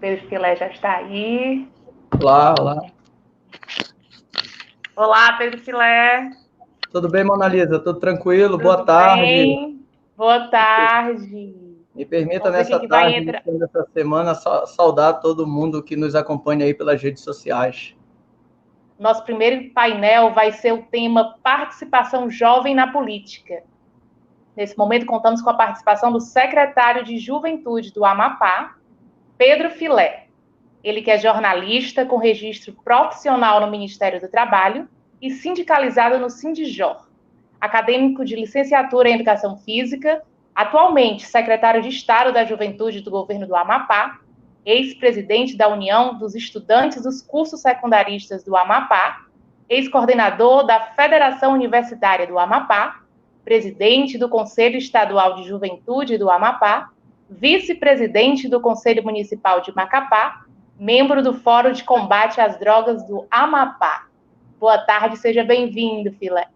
Pedro Filé já está aí. Olá, olá. Olá, Pedro Filé. Tudo bem, Mona Lisa? Tudo tranquilo? Boa Tudo tarde. bem? Boa tarde. Me permita, Vamos ver quem nessa que vai tarde, entrar. nessa semana, saudar todo mundo que nos acompanha aí pelas redes sociais. Nosso primeiro painel vai ser o tema Participação Jovem na Política. Nesse momento, contamos com a participação do secretário de Juventude do Amapá, Pedro Filé. Ele que é jornalista com registro profissional no Ministério do Trabalho e sindicalizado no Sindijor. Acadêmico de licenciatura em Educação Física, atualmente secretário de Estado da Juventude do Governo do Amapá, ex-presidente da União dos Estudantes dos Cursos Secundaristas do Amapá, ex-coordenador da Federação Universitária do Amapá, presidente do Conselho Estadual de Juventude do Amapá, vice-presidente do Conselho Municipal de Macapá, membro do Fórum de Combate às Drogas do Amapá. Boa tarde, seja bem-vindo, Filé.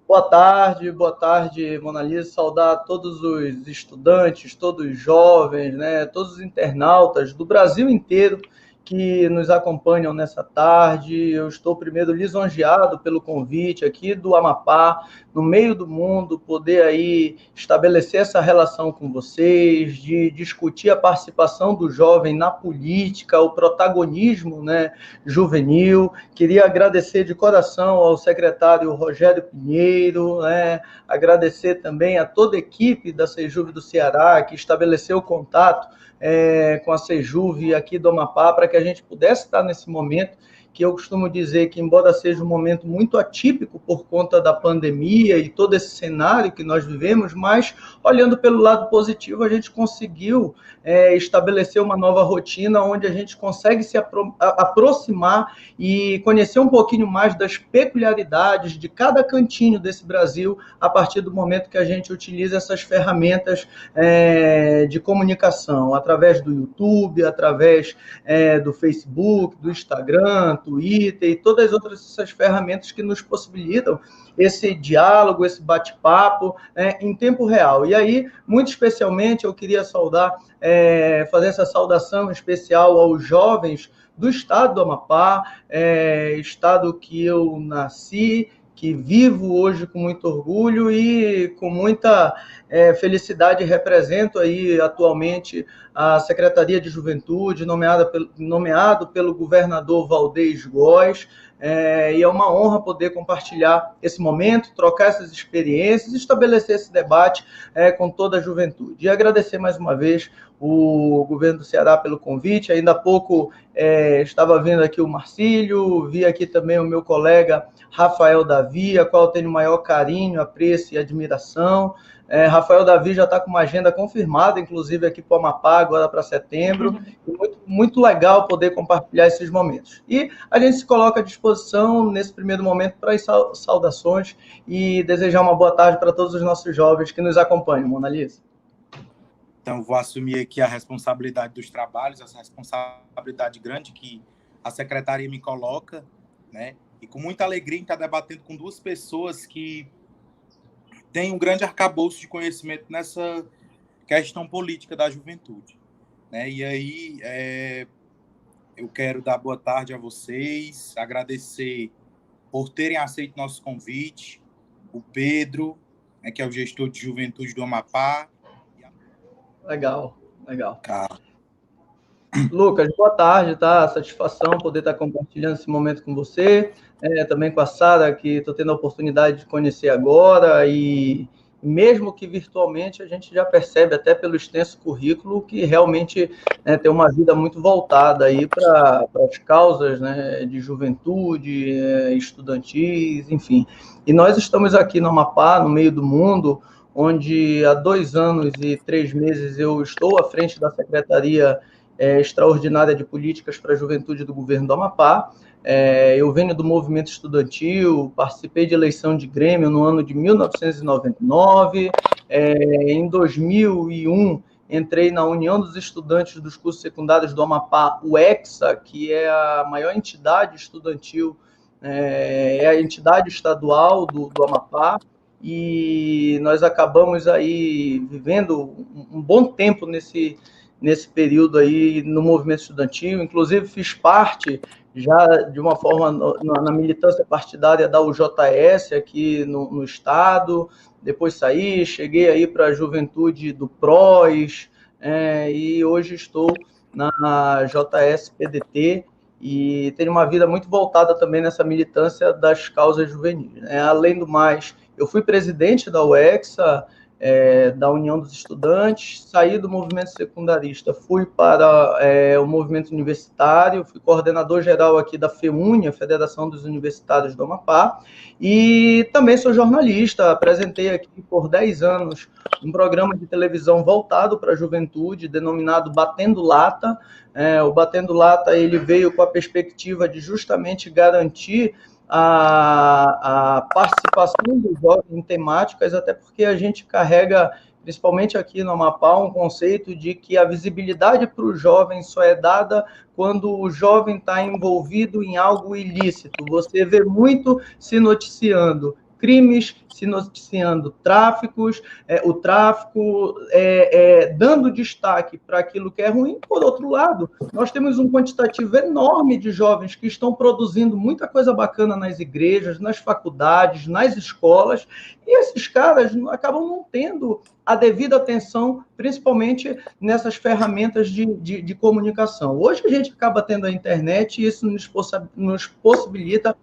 Boa tarde, Mona Lisa. Saudar todos os estudantes, todos os jovens, né, todos os internautas do Brasil inteiro que nos acompanham nessa tarde. Eu estou primeiro lisonjeado pelo convite aqui do Amapá, no meio do mundo, poder aí estabelecer essa relação com vocês, de discutir a participação do jovem na política, o protagonismo, né, juvenil. Queria agradecer de coração ao secretário Rogério Pinheiro, né, agradecer também a toda a equipe da Sejuve do Ceará, que estabeleceu o contato com a Sejuve aqui do Amapá, para que a gente pudesse estar nesse momento, que eu costumo dizer que, embora seja um momento muito atípico por conta da pandemia e todo esse cenário que nós vivemos, mas, olhando pelo lado positivo, a gente conseguiu estabelecer uma nova rotina onde a gente consegue se aproximar e conhecer um pouquinho mais das peculiaridades de cada cantinho desse Brasil, a partir do momento que a gente utiliza essas ferramentas de comunicação, através do YouTube, através do Facebook, do Instagram, Twitter e todas as outras essas ferramentas que nos possibilitam esse diálogo, esse bate-papo em tempo real. E aí, muito especialmente, eu queria fazer essa saudação especial aos jovens do estado do Amapá, estado que eu nasci, que vivo hoje com muito orgulho e com muita felicidade. Represento aí atualmente a Secretaria de Juventude, nomeado pelo governador Valdez Góes, e é uma honra poder compartilhar esse momento, trocar essas experiências, estabelecer esse debate com toda a juventude. E agradecer mais uma vez o governo do Ceará pelo convite. Ainda há pouco estava vendo aqui o Marcílio, vi aqui também o meu colega Rafael Davi, a qual eu tenho o maior carinho, apreço e admiração. Rafael Davi já está com uma agenda confirmada, inclusive aqui para o Amapá, agora para setembro. Muito, muito legal poder compartilhar esses momentos. E a gente se coloca à disposição, nesse primeiro momento, para as saudações e desejar uma boa tarde para todos os nossos jovens que nos acompanham, Mona Lisa. Então, vou assumir aqui a responsabilidade dos trabalhos, essa responsabilidade grande que a secretaria me coloca, né? E com muita alegria em estar debatendo com duas pessoas que têm um grande arcabouço de conhecimento nessa questão política da juventude, né? E aí, eu quero dar boa tarde a vocês, agradecer por terem aceito nosso convite, o Pedro, né, que é o gestor de juventude do Amapá. Legal. Cara. Lucas, boa tarde, tá? Satisfação poder estar compartilhando esse momento com você, também com a Sara, que estou tendo a oportunidade de conhecer agora, e mesmo que virtualmente, a gente já percebe, até pelo extenso currículo, que realmente tem uma vida muito voltada aí para as causas, né, de juventude, estudantis, enfim. E nós estamos aqui no Amapá, no meio do mundo, onde há 2 anos e 3 meses eu estou à frente da Secretaria Extraordinária de Políticas para a Juventude do Governo do Amapá. Eu venho do movimento estudantil, participei de eleição de Grêmio no ano de 1999. Em 2001, entrei na União dos Estudantes dos Cursos Secundários do Amapá, o EXA, que é a maior entidade estudantil, é a entidade estadual do Amapá, e nós acabamos aí vivendo um bom tempo nesse período aí no movimento estudantil, inclusive fiz parte já de uma forma na militância partidária da UJS aqui no estado, depois saí, cheguei aí para a juventude do PROS, e hoje estou na JS-PDT, e tenho uma vida muito voltada também nessa militância das causas juvenis. Além do mais, eu fui presidente da UEXA, da União dos Estudantes, saí do movimento secundarista, fui para o movimento universitário, fui coordenador geral aqui da FEUNE, a Federação dos Universitários do Amapá, e também sou jornalista, apresentei aqui por 10 anos um programa de televisão voltado para a juventude, denominado Batendo Lata. O Batendo Lata ele veio com a perspectiva de justamente garantir a participação do jovem em temáticas, até porque a gente carrega, principalmente aqui no Amapá, um conceito de que a visibilidade para o jovem só é dada quando o jovem está envolvido em algo ilícito. Você vê muito se noticiando crimes, se noticiando tráficos, o tráfico dando destaque para aquilo que é ruim. Por outro lado, nós temos um quantitativo enorme de jovens que estão produzindo muita coisa bacana nas igrejas, nas faculdades, nas escolas, e esses caras acabam não tendo a devida atenção, principalmente nessas ferramentas de comunicação. Hoje a gente acaba tendo a internet e isso nos possibilita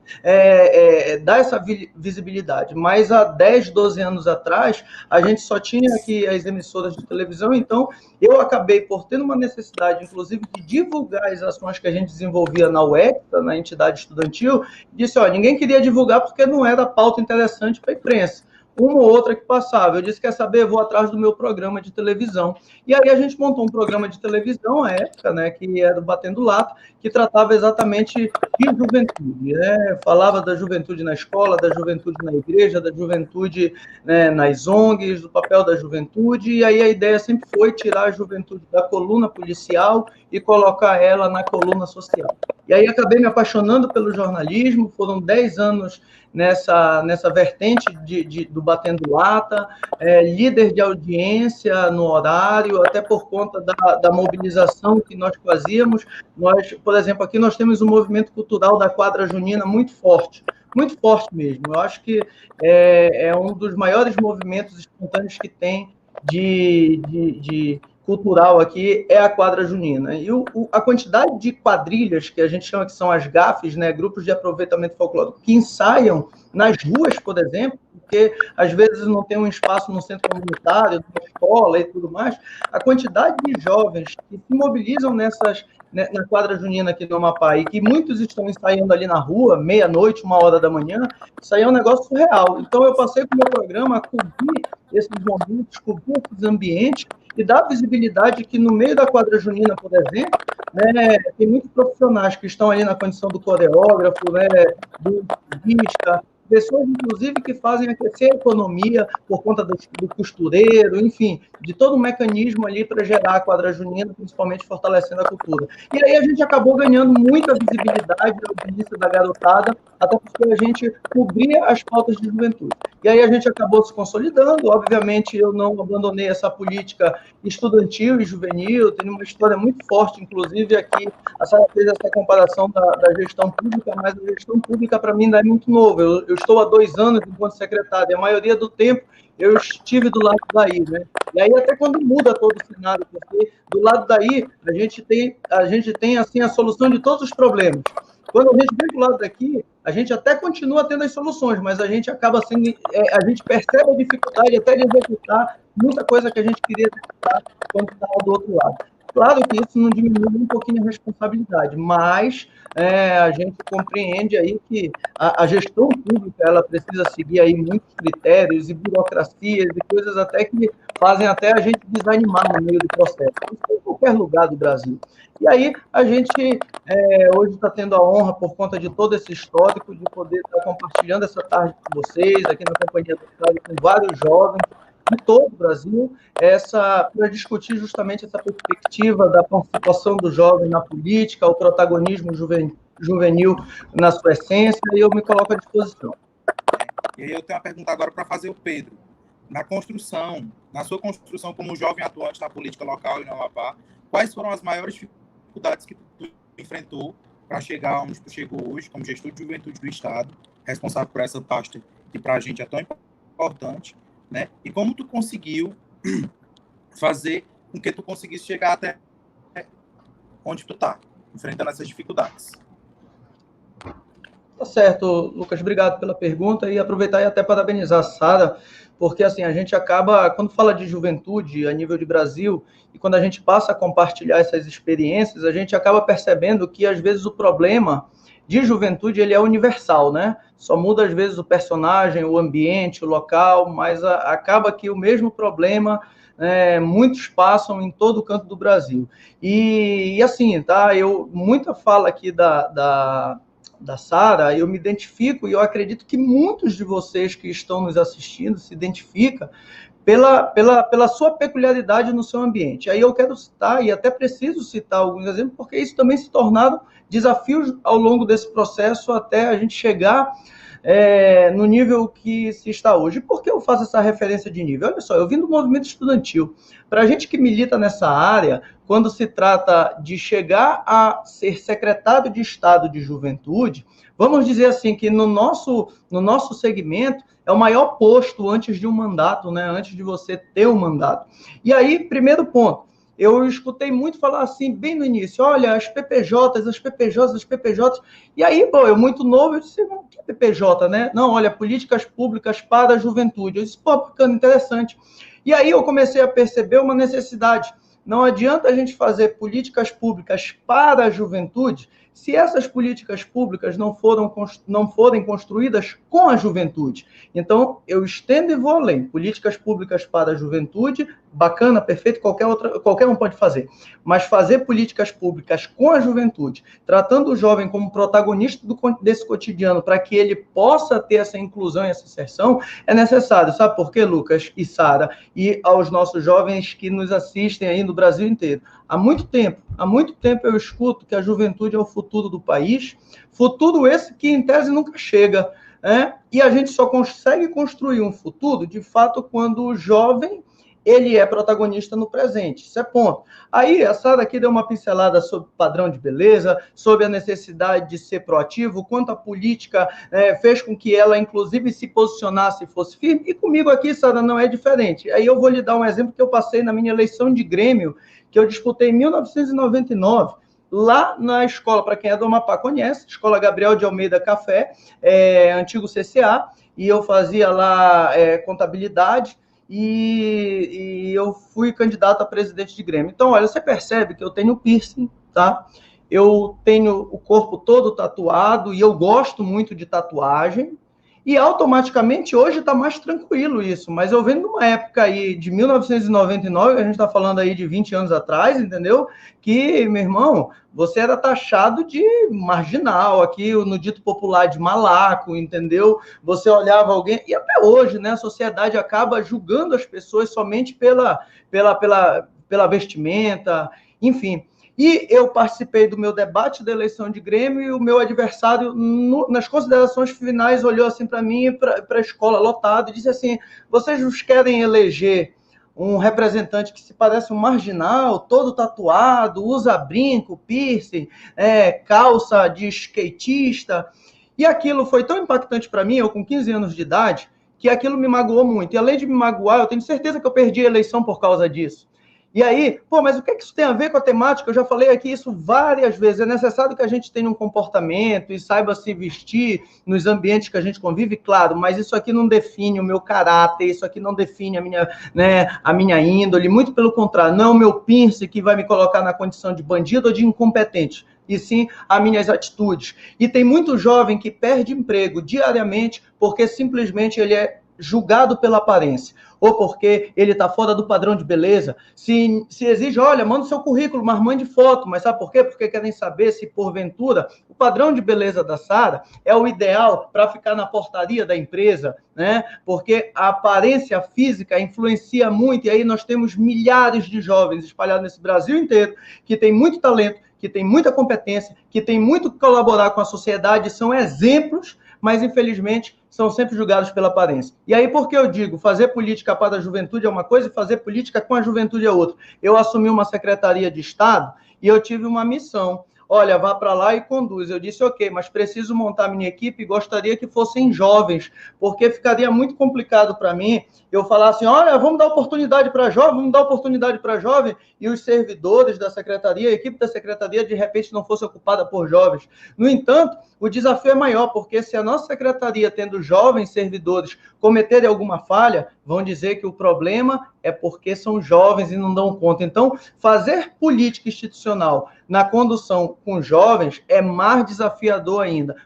dar essa visibilidade, mas há 10, 12 anos atrás, a gente só tinha aqui as emissoras de televisão, então eu acabei por ter uma necessidade, inclusive, de divulgar as ações que a gente desenvolvia na UEXA, na entidade estudantil, disse, ninguém queria divulgar porque não era pauta interessante para a imprensa. Uma ou outra que passava. Eu disse, quer saber, vou atrás do meu programa de televisão. E aí a gente montou um programa de televisão, à época, que era o Batendo Lata, que tratava exatamente de juventude. Falava da juventude na escola, da juventude na igreja, da juventude nas ONGs, do papel da juventude, e aí a ideia sempre foi tirar a juventude da coluna policial e colocar ela na coluna social. E aí acabei me apaixonando pelo jornalismo, foram 10 anos nessa vertente do Batendo Lata, líder de audiência no horário, até por conta da mobilização que nós fazíamos. Nós, por exemplo, aqui nós temos um movimento cultural da quadra junina muito forte mesmo. Eu acho que é um dos maiores movimentos espontâneos que tem de cultural aqui é a quadra junina. E a quantidade de quadrilhas, que a gente chama que são as GAFs, grupos de aproveitamento folclórico, que ensaiam nas ruas, por exemplo, porque às vezes não tem um espaço no centro comunitário, na escola e tudo mais, a quantidade de jovens que se mobilizam na quadra junina aqui no Amapá, e que muitos estão ensaiando ali na rua, meia-noite, 1h da manhã, isso aí é um negócio surreal. Então eu passei com o meu programa a cobrir esses momentos, cobrir esses ambientes, e dá visibilidade que no meio da quadra junina, por exemplo, tem muitos profissionais que estão ali na condição do coreógrafo, do artista, pessoas, inclusive, que fazem aquecer a economia por conta do costureiro, enfim, de todo um mecanismo ali para gerar a quadra junina, principalmente fortalecendo a cultura. E aí a gente acabou ganhando muita visibilidade no início da garotada, até porque a gente cobria as pautas de juventude. E aí a gente acabou se consolidando. Obviamente, eu não abandonei essa política estudantil e juvenil, tenho uma história muito forte, inclusive aqui, a senhora fez essa comparação da gestão pública, mas a gestão pública, para mim, ainda é muito nova. Eu estou há 2 anos enquanto secretário, e a maioria do tempo eu estive do lado daí, E aí até quando muda todo o cenário, porque do lado daí a gente tem assim, a solução de todos os problemas. Quando a gente vem do lado daqui, a gente até continua tendo as soluções, mas a gente acaba sendo, a gente percebe a dificuldade até de executar muita coisa que a gente queria executar quando estava do outro lado. Claro que isso não diminui um pouquinho a responsabilidade, mas a gente compreende aí que a gestão pública ela precisa seguir aí muitos critérios e burocracias e coisas até que fazem até a gente desanimar no meio do processo. Isso em qualquer lugar do Brasil. E aí a gente hoje está tendo a honra, por conta de todo esse histórico, de poder estar compartilhando essa tarde com vocês, aqui na Companhia do Estado, com vários jovens de todo o Brasil, para discutir justamente essa perspectiva da participação do jovem na política, o protagonismo juvenil na sua essência, e eu me coloco à disposição. E aí eu tenho uma pergunta agora para fazer o Pedro. Na sua construção como jovem atuante na política local e no Amapá, quais foram as maiores dificuldades que tu enfrentou para chegar onde tu chegou hoje, como gestor de juventude do Estado, responsável por essa pasta que para a gente é tão importante, né? E como tu conseguiu fazer com que tu conseguisse chegar até onde tu está, enfrentando essas dificuldades. Tá certo, Lucas, obrigado pela pergunta e aproveitar e até parabenizar a Sara, porque assim, a gente acaba, quando fala de juventude a nível de Brasil, e quando a gente passa a compartilhar essas experiências, a gente acaba percebendo que às vezes o problema de juventude ele é universal, né? Só muda às vezes o personagem, o ambiente, o local, mas acaba que o mesmo problema muitos passam em todo o canto do Brasil. E assim, tá? Muita fala aqui da Sara, eu me identifico e eu acredito que muitos de vocês que estão nos assistindo se identificam pela sua peculiaridade no seu ambiente. Aí eu quero citar, e até preciso citar alguns exemplos, porque isso também se tornaram desafios ao longo desse processo até a gente chegar no nível que se está hoje. Por que eu faço essa referência de nível? Olha só, eu vim do movimento estudantil. Para a gente que milita nessa área, quando se trata de chegar a ser secretário de Estado de Juventude, vamos dizer assim, que no nosso segmento, é o maior posto antes de um mandato, né? Antes de você ter um mandato. E aí, primeiro ponto, eu escutei muito falar assim, bem no início, olha, as PPJs, e aí, pô, eu muito novo, eu disse, o que é PPJ, né? Não, olha, políticas públicas para a juventude. Eu disse, pô, ficando interessante. E aí eu comecei a perceber uma necessidade. Não adianta a gente fazer políticas públicas para a juventude se essas políticas públicas não forem construídas com a juventude. Então, eu estendo e vou além. Políticas públicas para a juventude, bacana, perfeito, qualquer um pode fazer. Mas fazer políticas públicas com a juventude, tratando o jovem como protagonista desse cotidiano, para que ele possa ter essa inclusão e essa inserção, é necessário. Sabe por quê, Lucas e Sara? E aos nossos jovens que nos assistem aí no Brasil inteiro. Há muito tempo eu escuto que a juventude é o futuro do país, futuro esse que em tese nunca chega, né? E a gente só consegue construir um futuro, de fato, quando o jovem ele é protagonista no presente, isso é ponto. Aí, a Sara aqui deu uma pincelada sobre padrão de beleza, sobre a necessidade de ser proativo, quanto a política fez com que ela, inclusive, se posicionasse e fosse firme, e comigo aqui, Sara, não é diferente. Aí eu vou lhe dar um exemplo que eu passei na minha eleição de Grêmio, que eu disputei em 1999, lá na escola, para quem é do Amapá conhece, Escola Gabriel de Almeida Café, antigo CCA, e eu fazia lá contabilidade, e eu fui candidato a presidente de Grêmio. Então, olha, você percebe que eu tenho piercing, tá? Eu tenho o corpo todo tatuado, e eu gosto muito de tatuagem, e automaticamente hoje está mais tranquilo isso, mas eu venho de uma época aí de 1999, a gente está falando aí de 20 anos atrás, entendeu? Que, meu irmão, você era taxado de marginal, aqui no dito popular de malaco, entendeu? Você olhava alguém, e até hoje, né, a sociedade acaba julgando as pessoas somente pela vestimenta, enfim. E eu participei do meu debate da eleição de Grêmio e o meu adversário, nas considerações finais, olhou assim para mim, para a escola lotada, e disse assim, vocês nos querem eleger um representante que se parece um marginal, todo tatuado, usa brinco, piercing, calça de skatista. E aquilo foi tão impactante para mim, eu com 15 anos de idade, que aquilo me magoou muito. E além de me magoar, eu tenho certeza que eu perdi a eleição por causa disso. E aí, mas o que isso tem a ver com a temática? Eu já falei aqui isso várias vezes. É necessário que a gente tenha um comportamento e saiba se vestir nos ambientes que a gente convive, claro, mas isso aqui não define o meu caráter, isso aqui não define a minha índole, muito pelo contrário, não é o meu piercing que vai me colocar na condição de bandido ou de incompetente, e sim as minhas atitudes. E tem muito jovem que perde emprego diariamente porque simplesmente ele é julgado pela aparência, ou porque ele está fora do padrão de beleza, se exige, olha, manda o seu currículo, mas mande foto, mas sabe por quê? Porque querem saber se, porventura, o padrão de beleza da Sara é o ideal para ficar na portaria da empresa, né? Porque a aparência física influencia muito, e aí nós temos milhares de jovens espalhados nesse Brasil inteiro, que tem muito talento, que tem muita competência, que tem muito que colaborar com a sociedade, são exemplos, mas infelizmente são sempre julgados pela aparência. E aí, por que eu digo, fazer política para a juventude é uma coisa e fazer política com a juventude é outra? Eu assumi uma secretaria de Estado e eu tive uma missão. Olha, vá para lá e conduz. Eu disse, ok, mas preciso montar minha equipe e gostaria que fossem jovens, porque ficaria muito complicado para mim eu falar assim, olha, vamos dar oportunidade para jovem, vamos dar oportunidade para jovem, e os servidores da secretaria, a equipe da secretaria, de repente não fosse ocupada por jovens. No entanto, o desafio é maior, porque se a nossa secretaria, tendo jovens servidores, cometerem alguma falha, vão dizer que o problema é porque são jovens e não dão conta. Então, fazer política institucional na condução com jovens é mais desafiador ainda.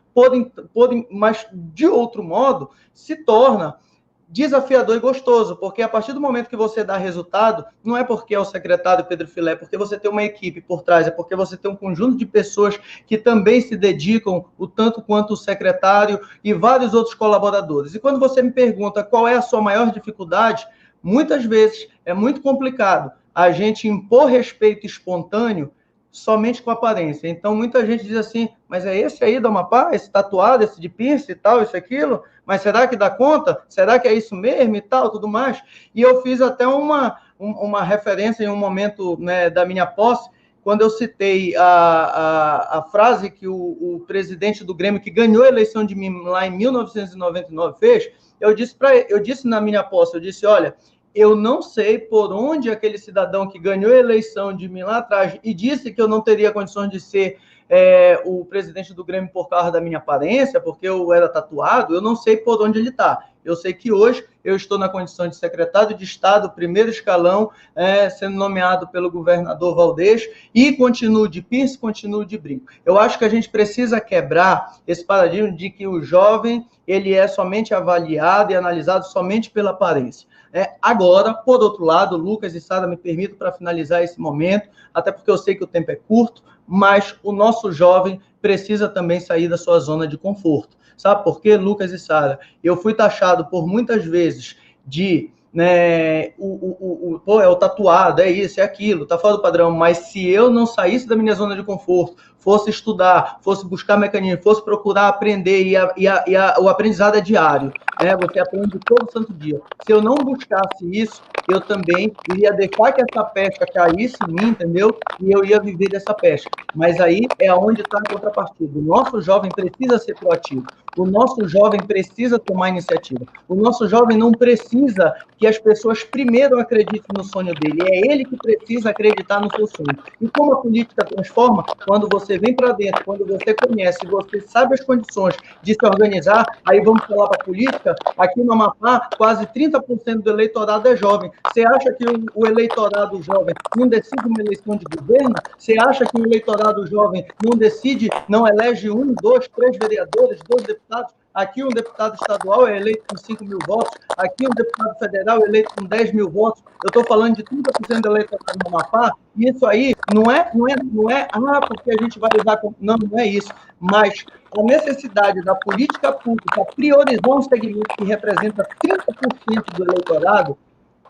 Mas, de outro modo, se torna desafiador e gostoso, porque a partir do momento que você dá resultado, não é porque é o secretário Pedro Filé, é porque você tem uma equipe por trás, é porque você tem um conjunto de pessoas que também se dedicam o tanto quanto o secretário e vários outros colaboradores. E quando você me pergunta qual é a sua maior dificuldade, muitas vezes é muito complicado a gente impor respeito espontâneo somente com aparência. Então, muita gente diz assim, mas é esse aí do Amapá, esse tatuado, esse de piercing e tal, isso, aquilo, mas será que dá conta? Será que é isso mesmo e tal, tudo mais? E eu fiz até uma referência em um momento, né, da minha posse, quando eu citei a frase que o presidente do Grêmio, que ganhou a eleição de mim lá em 1999, fez, eu disse na minha posse, eu disse, olha, eu não sei por onde aquele cidadão que ganhou a eleição de mim lá atrás e disse que eu não teria condições de ser o presidente do Grêmio por causa da minha aparência, porque eu era tatuado, eu não sei por onde ele está. Eu sei que hoje eu estou na condição de secretário de Estado, primeiro escalão, sendo nomeado pelo governador Valdez, e continuo de piercing, continuo de brinco. Eu acho que a gente precisa quebrar esse paradigma de que o jovem ele é somente avaliado e analisado somente pela aparência. Agora, por outro lado, Lucas e Sara, me permitam para finalizar esse momento, até porque eu sei que o tempo é curto, mas o nosso jovem precisa também sair da sua zona de conforto. Sabe por quê, Lucas e Sara? Eu fui taxado por muitas vezes de pô, é o tatuado, é isso, é aquilo, tá fora do padrão, mas se eu não saísse da minha zona de conforto, fosse estudar, fosse buscar mecanismo, fosse procurar aprender, o aprendizado é diário, né? Você aprende todo santo dia. Se eu não buscasse isso, eu também iria deixar que essa pesca caísse em mim, entendeu? E eu ia viver dessa pesca. Mas aí é onde está a contrapartida. O nosso jovem precisa ser proativo. O nosso jovem precisa tomar iniciativa. O nosso jovem não precisa que as pessoas primeiro acreditem no sonho dele. É ele que precisa acreditar no seu sonho. E como a política transforma, quando você vem para dentro, quando você conhece, você sabe as condições de se organizar, aí vamos falar para a política, aqui no Amapá, quase 30% do eleitorado é jovem. Você acha que o eleitorado jovem não decide uma eleição de governo? Você acha que o eleitorado jovem não decide, não elege 1, 2, 3 vereadores, 2 deputados? Aqui um deputado estadual é eleito com 5 mil votos, aqui um deputado federal é eleito com 10 mil votos. Eu estou falando de 30% do eleitorado no Amapá, e isso aí não é, porque a gente vai usar... Não é isso. Mas a necessidade da política pública priorizar um segmento que representa 30% do eleitorado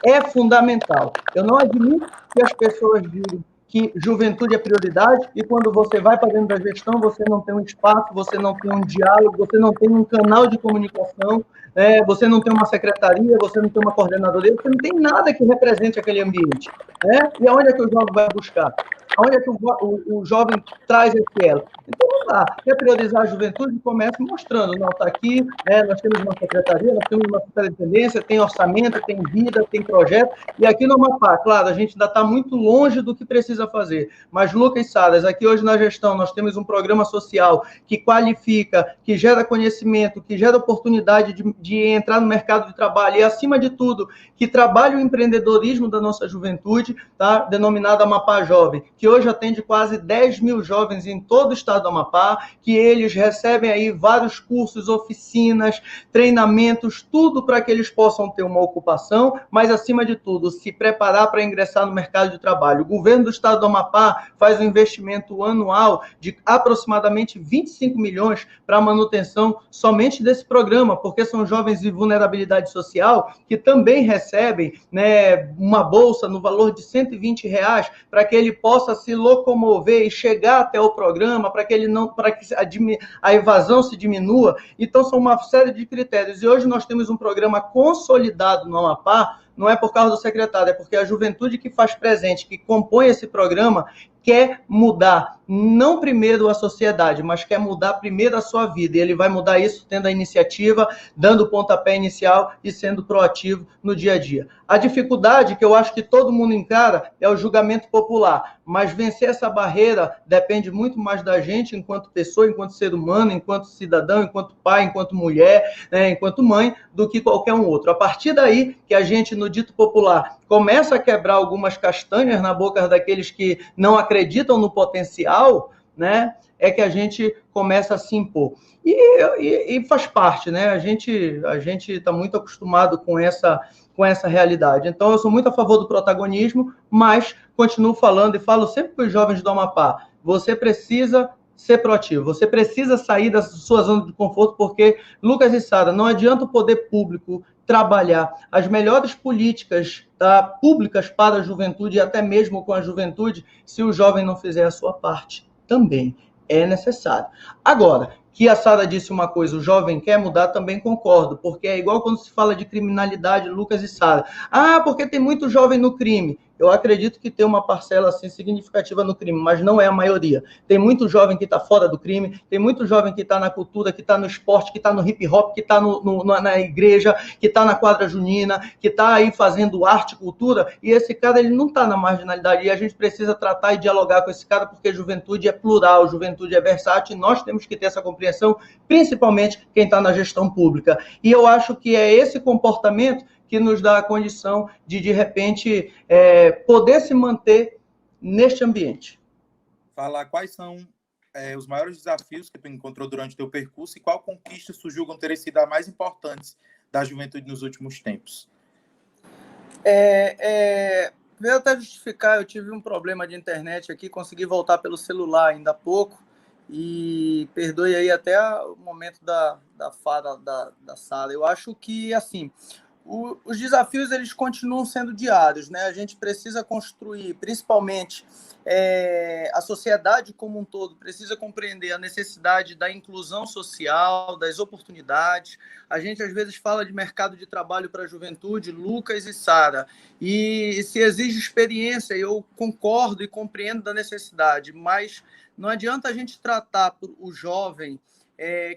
é fundamental. Eu não admito que as pessoas digam que juventude é prioridade e quando você vai para dentro da gestão, você não tem um espaço, você não tem um diálogo, você não tem um canal de comunicação, você não tem uma secretaria, você não tem uma coordenadoria, você não tem nada que represente aquele ambiente. E aonde é que o jovem vai buscar? Aonde é que o jovem traz esse elo? Então, vamos lá, quer priorizar a juventude? Começa mostrando, não, está aqui, nós temos uma secretaria, nós temos uma superintendência, tem orçamento, tem vida, tem projeto, e aqui no Amapá, claro, a gente ainda está muito longe do que precisa fazer, mas Lucas Salas, aqui hoje na gestão, nós temos um programa social que qualifica, que gera conhecimento, que gera oportunidade de entrar no mercado de trabalho, e acima de tudo, que trabalha o empreendedorismo da nossa juventude, tá? Denominado Amapá Jovem, que hoje atende quase 10 mil jovens em todo o estado do Amapá, que eles recebem aí vários cursos, oficinas, treinamentos, tudo para que eles possam ter uma ocupação, mas, acima de tudo, se preparar para ingressar no mercado de trabalho. O governo do estado do Amapá faz um investimento anual de aproximadamente 25 milhões para a manutenção somente desse programa, porque são jovens de vulnerabilidade social que também recebem, né, uma bolsa no valor de R$120 para que ele possa se locomover e chegar até o programa, para que ele não a evasão se diminua. Então, são uma série de critérios. E hoje nós temos um programa consolidado no Amapá, não é por causa do secretário, é porque a juventude que faz presente, que compõe esse programa, quer mudar, não primeiro a sociedade, mas quer mudar primeiro a sua vida. E ele vai mudar isso tendo a iniciativa, dando o pontapé inicial e sendo proativo no dia a dia. A dificuldade que eu acho que todo mundo encara é o julgamento popular, mas vencer essa barreira depende muito mais da gente enquanto pessoa, enquanto ser humano, enquanto cidadão, enquanto pai, enquanto mulher, né, enquanto mãe, do que qualquer um outro. A partir daí que a gente, no dito popular, começa a quebrar algumas castanhas na boca daqueles que não acreditam no potencial, né, é que a gente começa a se impor. E faz parte, né? A gente está muito acostumado com essa realidade. Então, eu sou muito a favor do protagonismo, mas continuo falando e falo sempre para os jovens do Amapá, você precisa ser proativo, você precisa sair da sua zona de conforto, porque, Lucas e Sara, não adianta o poder público trabalhar as melhores políticas públicas para a juventude e até mesmo com a juventude, se o jovem não fizer a sua parte. Também é necessário. Agora, que a Sara disse uma coisa, o jovem quer mudar, também concordo, porque é igual quando se fala de criminalidade, Lucas e Sara. Porque tem muito jovem no crime. Eu acredito que tem uma parcela assim, significativa no crime, mas não é a maioria. Tem muito jovem que está fora do crime, tem muito jovem que está na cultura, que está no esporte, que está no hip hop, que está na igreja, que está na quadra junina, que está aí fazendo arte, cultura, e esse cara ele não está na marginalidade, e a gente precisa tratar e dialogar com esse cara, porque juventude é plural, juventude é versátil, e nós temos que ter essa compreensão, principalmente quem está na gestão pública. E eu acho que é esse comportamento que nos dá a condição de repente, poder se manter neste ambiente. Falar quais são os maiores desafios que tu encontrou durante o teu percurso e qual conquista tu julgam ter sido a mais importantes da juventude nos últimos tempos? Veio até justificar, eu tive um problema de internet aqui, consegui voltar pelo celular ainda há pouco, e perdoe aí até o momento da fala da Sara. Eu acho que, assim, os desafios eles continuam sendo diários, né? A gente precisa construir, principalmente a sociedade como um todo precisa compreender a necessidade da inclusão social, das oportunidades. A gente às vezes fala de mercado de trabalho para a juventude, Lucas e Sara, e se exige experiência, eu concordo e compreendo da necessidade, mas não adianta a gente tratar o jovem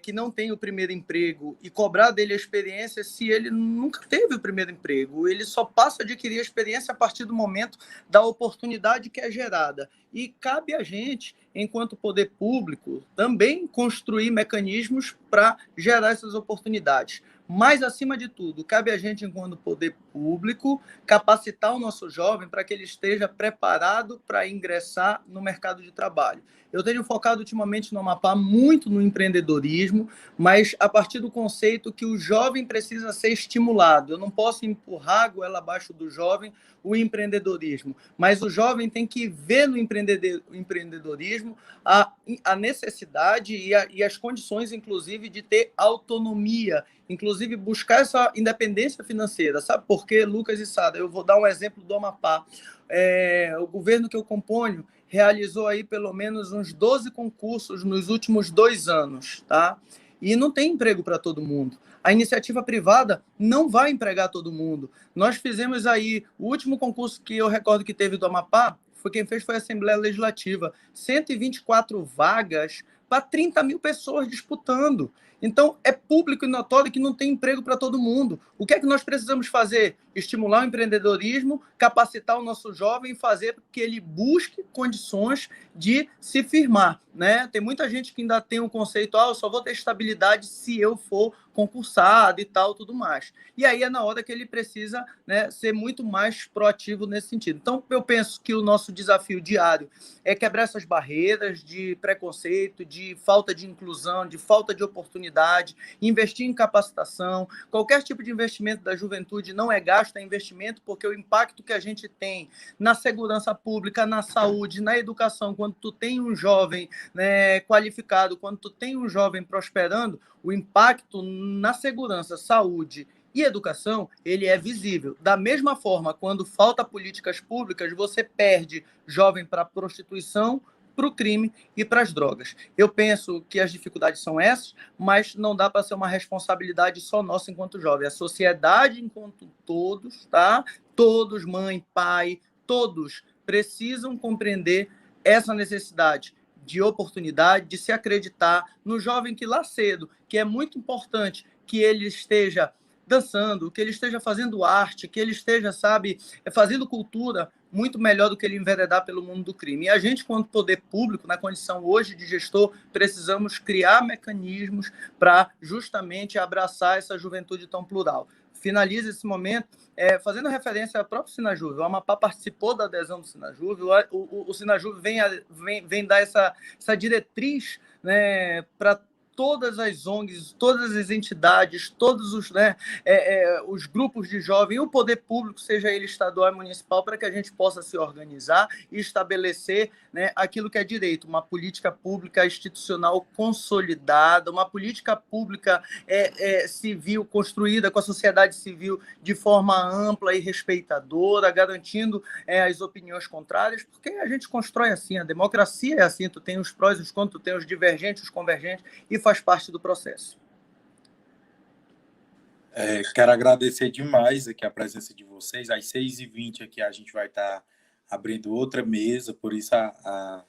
que não tem o primeiro emprego e cobrar dele a experiência se ele nunca teve o primeiro emprego. Ele só passa a adquirir a experiência a partir do momento da oportunidade que é gerada. E cabe a gente, enquanto poder público, também construir mecanismos para gerar essas oportunidades. Mas, acima de tudo, cabe a gente, enquanto poder público, capacitar o nosso jovem para que ele esteja preparado para ingressar no mercado de trabalho. Eu tenho focado ultimamente no Amapá muito no empreendedorismo, mas a partir do conceito que o jovem precisa ser estimulado. Eu não posso empurrar a goela abaixo do jovem o empreendedorismo, mas o jovem tem que ver no empreendedorismo a necessidade e as condições, inclusive, de ter autonomia, inclusive buscar essa independência financeira. Sabe por quê, Lucas e Sara? Eu vou dar um exemplo do Amapá. O governo que eu componho realizou aí pelo menos uns 12 concursos nos últimos 2 anos, tá? E não tem emprego para todo mundo. A iniciativa privada não vai empregar todo mundo. Nós fizemos aí, o último concurso que eu recordo que teve do Amapá, quem fez foi a Assembleia Legislativa. 124 vagas para 30 mil pessoas disputando. Então, é público e notório que não tem emprego para todo mundo. O que é que nós precisamos fazer? Estimular o empreendedorismo, capacitar o nosso jovem e fazer com que ele busque condições de se firmar, né? Tem muita gente que ainda tem o conceito, eu só vou ter estabilidade se eu for concursado e tal, tudo mais. E aí é na hora que ele precisa, né, ser muito mais proativo nesse sentido. Então, eu penso que o nosso desafio diário é quebrar essas barreiras de preconceito, de falta de inclusão, de falta de oportunidade, investir em capacitação. Qualquer tipo de investimento da juventude não é gasto, é investimento, porque o impacto que a gente tem na segurança pública, na saúde, na educação, quando tu tem um jovem, né, qualificado, quando tu tem um jovem prosperando, o impacto na segurança, saúde e educação, ele é visível. Da mesma forma, quando falta políticas públicas, você perde jovem para prostituição, para o crime e para as drogas. Eu penso que as dificuldades são essas, mas não dá para ser uma responsabilidade só nossa enquanto jovem. A sociedade enquanto todos, tá? Todos, mãe, pai, todos precisam compreender essa necessidade de oportunidade, de se acreditar no jovem que lá cedo, que é muito importante que ele esteja dançando, que ele esteja fazendo arte, que ele esteja, sabe, fazendo cultura muito melhor do que ele enveredar pelo mundo do crime. E a gente, quanto poder público, na condição hoje de gestor, precisamos criar mecanismos para justamente abraçar essa juventude tão plural. Finaliza esse momento fazendo referência ao próprio Sinajuve. O Amapá participou da adesão do Sinajuve, o Sinajuve vem dar essa diretriz, né, para todas as ONGs, todas as entidades, todos os grupos de jovens, e o poder público, seja ele estadual e municipal, para que a gente possa se organizar e estabelecer, né, aquilo que é direito, uma política pública institucional consolidada, uma política pública civil construída com a sociedade civil de forma ampla e respeitadora, garantindo as opiniões contrárias, porque a gente constrói assim, a democracia é assim, tu tem os prós e os contras, tu tem os divergentes, os convergentes, e faz parte do processo. Quero agradecer demais aqui a presença de vocês. Às 6h20 aqui a gente vai estar abrindo outra mesa, por isso a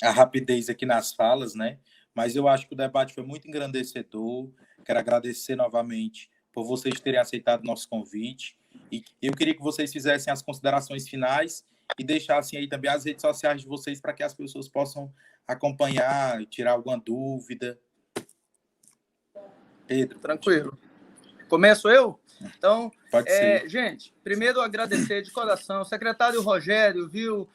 rapidez aqui nas falas, né? Mas eu acho que o debate foi muito engrandecedor. Quero agradecer novamente por vocês terem aceitado o nosso convite. E eu queria que vocês fizessem as considerações finais e deixassem aí também as redes sociais de vocês para que as pessoas possam acompanhar, tirar alguma dúvida. Pedro. Tranquilo. Começo eu? Então, pode ser. Gente, primeiro agradecer de coração. Secretário Rogério, viu?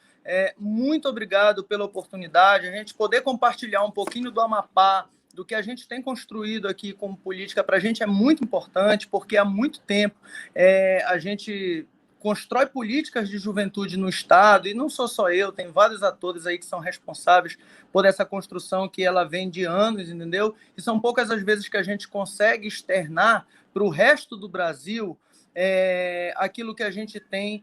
Muito obrigado pela oportunidade, a gente poder compartilhar um pouquinho do Amapá, do que a gente tem construído aqui como política. Para a gente é muito importante, porque há muito tempo a gente constrói políticas de juventude no Estado, e não sou só eu, tem vários atores aí que são responsáveis por essa construção que ela vem de anos, entendeu? E são poucas as vezes que a gente consegue externar para o resto do Brasil aquilo que a gente tem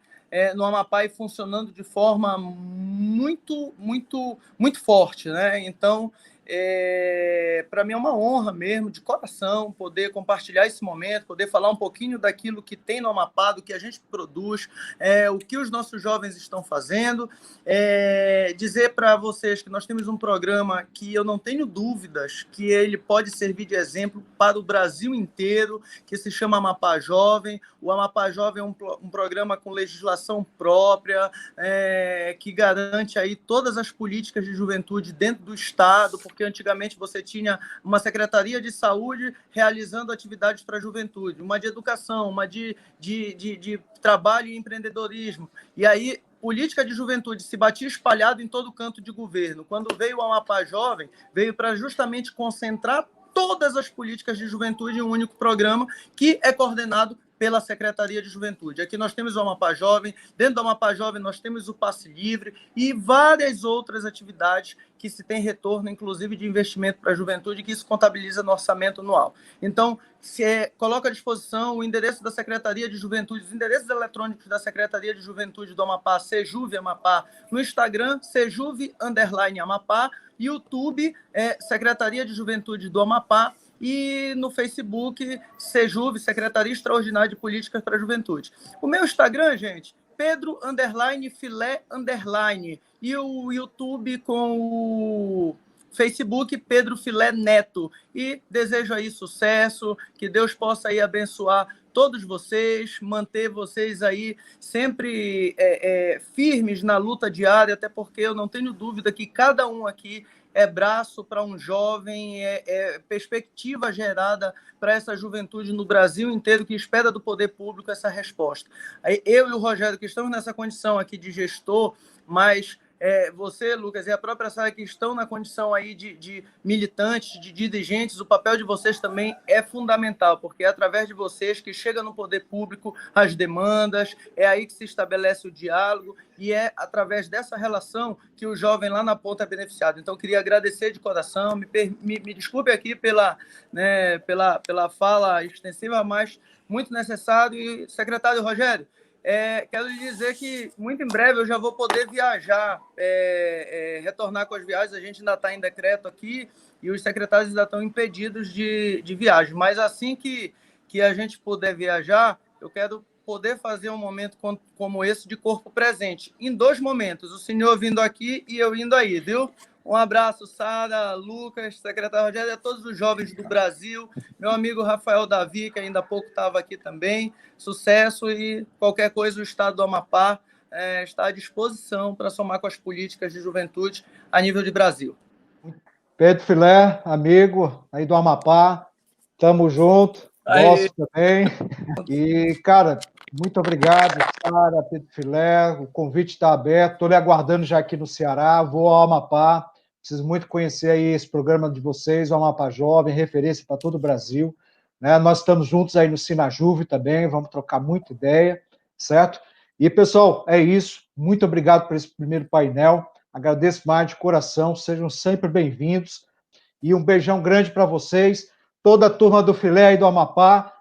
no Amapá e funcionando de forma muito, muito, muito forte, né? Então, para mim é uma honra mesmo, de coração, poder compartilhar esse momento, poder falar um pouquinho daquilo que tem no Amapá, do que a gente produz, o que os nossos jovens estão fazendo, dizer para vocês que nós temos um programa que eu não tenho dúvidas que ele pode servir de exemplo para o Brasil inteiro, que se chama Amapá Jovem. O Amapá Jovem é um programa com legislação própria, que garante aí todas as políticas de juventude dentro do Estado, porque antigamente você tinha uma Secretaria de Saúde realizando atividades para a juventude, uma de educação, uma de trabalho e empreendedorismo. E aí, política de juventude se batia espalhado em todo canto de governo. Quando veio o Amapá Jovem, veio para justamente concentrar todas as políticas de juventude em um único programa, que é coordenado pela Secretaria de Juventude. Aqui nós temos o Amapá Jovem, dentro do Amapá Jovem nós temos o Passe Livre e várias outras atividades que se tem retorno, inclusive de investimento para a juventude, que isso contabiliza no orçamento anual. Então, coloca à disposição o endereço da Secretaria de Juventude, os endereços eletrônicos da Secretaria de Juventude do Amapá, Sejuve Amapá, no Instagram, Sejuve_Amapá, YouTube, Secretaria de Juventude do Amapá, e no Facebook, Sejuve, Secretaria Extraordinária de Políticas para a Juventude. O meu Instagram, gente, Pedro_Filé_, e o YouTube com o Facebook, Pedro Filé Neto. E desejo aí sucesso, que Deus possa aí abençoar todos vocês, manter vocês aí sempre firmes na luta diária, até porque eu não tenho dúvida que cada um aqui é braço para um jovem, perspectiva gerada para essa juventude no Brasil inteiro que espera do poder público essa resposta. Eu e o Rogério, que estamos nessa condição aqui de gestor, mas você, Lucas, e a própria Sara, que estão na condição aí de militantes, de dirigentes, o papel de vocês também é fundamental, porque é através de vocês que chega no poder público as demandas, é aí que se estabelece o diálogo, e é através dessa relação que o jovem lá na ponta é beneficiado. Então, eu queria agradecer de coração, me desculpe aqui pela fala extensiva, mas muito necessário. E, secretário Rogério, Quero lhe dizer que muito em breve eu já vou poder viajar, retornar com as viagens. A gente ainda está em decreto aqui e os secretários ainda estão impedidos de viagem. Mas assim que a gente puder viajar, eu quero poder fazer um momento como esse de corpo presente. Em 2 momentos, o senhor vindo aqui e eu indo aí, viu? Um abraço, Sara, Lucas, secretário Rogério, a todos os jovens do Brasil, meu amigo Rafael Davi, que ainda há pouco estava aqui também. Sucesso e qualquer coisa, o Estado do Amapá está à disposição para somar com as políticas de juventude a nível de Brasil. Pedro Filé, amigo aí do Amapá, tamo junto, gosto também. E, cara, muito obrigado, Sara, Pedro Filé, o convite está aberto, estou lhe aguardando já aqui no Ceará, vou ao Amapá, preciso muito conhecer aí esse programa de vocês, o Amapá Jovem, referência para todo o Brasil, né? Nós estamos juntos aí no Sinajuve também, vamos trocar muita ideia, certo? E, pessoal, é isso, muito obrigado por esse primeiro painel, agradeço mais de coração, sejam sempre bem-vindos, e um beijão grande para vocês, toda a turma do Filé aí do Amapá,